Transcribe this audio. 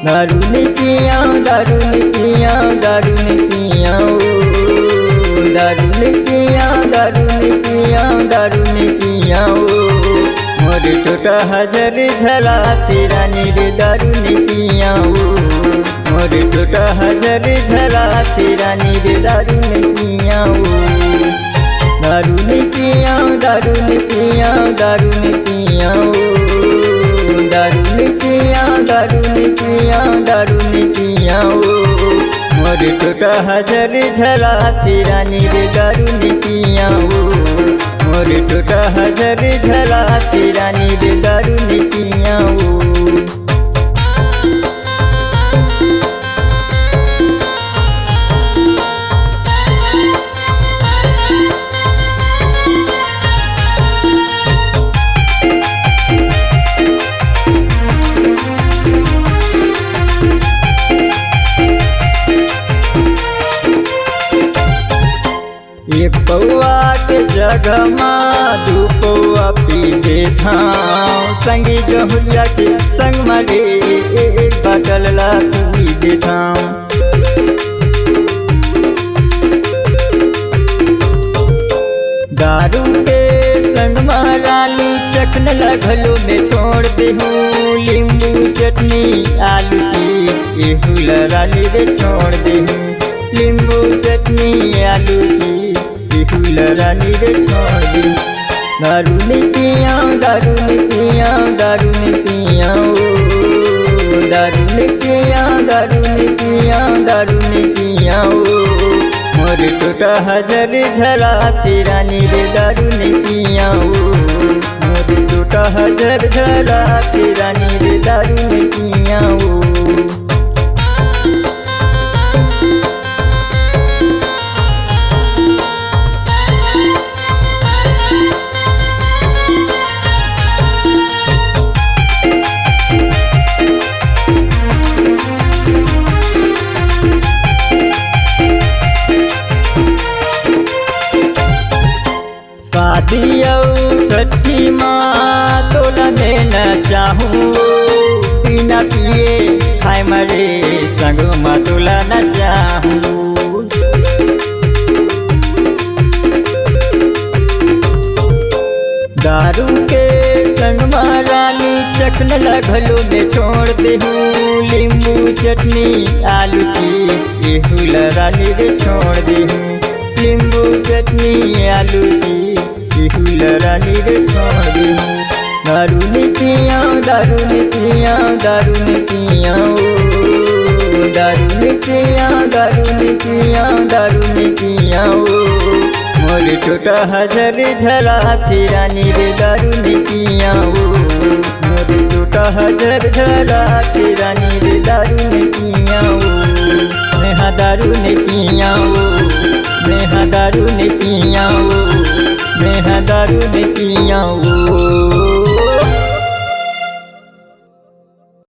दारू ने पिया दारू ने पिया दारू ने पिया दारू ने पिया दारू ने पिया दारू ने पिया मोर टोटा हजर झला तेरा नीर दारू ने पिया मोर टोटा हजर झला तेरा नीर दारू ने पिया दारू ने पिया दारू ने पिया दारू ने पिया दारू ने पिया दारू ने पिया दारू ने पिया मोर टोटा हजर झला तेरा नीर दारू ने पिया मोर टोटा हजर झला तेरा नीर दारू ने पिया एक पौआ के जगह माँ दू पौआ पी देता संगी जहुलिया के संग मरे एक बाटल ला पी देता दारू के संग माराली चखन लगलो में छोड़ दे हूँ नींबू चटनी आलू की एहू लराली रे छोड़ दे हूँ नींबू चटनी आलू की लरानी रे छोड़ दे दारू ने पिया दारू ने पिया दारू ने पिया दारू ने पिया दारू ने पिया दारू ने पिया मोर टोटा हजर झला तेरा नीर दारू ने पिया मोर टोटा हजर झला तेरा नीर दारू ने पिया शादी छठी माँ तोला में न चाहूँ बिना पिए खाए मरे संग माँ तोला न चाहूँ दारू के संग माराली चखन लगलो में छोड़ दे हूँ नींबू चटनी आलू की एहू लरानी रे छोड़ दे हूँ नींबू चटनी आलू की लरानी रे छोड़ दे दारू ने पिया दारू ने पिया दारू ने पिया दारू ने पिया दारू ने पिया दारू ने पिया मोर टोटा हजर झला तेरा नीर दारू ने पिया मोर टोटा हजर झला तेरा नीर दारू ने पिया मैं दारू ने पिया मैं दारू ने पिया मैं दारू ने पिया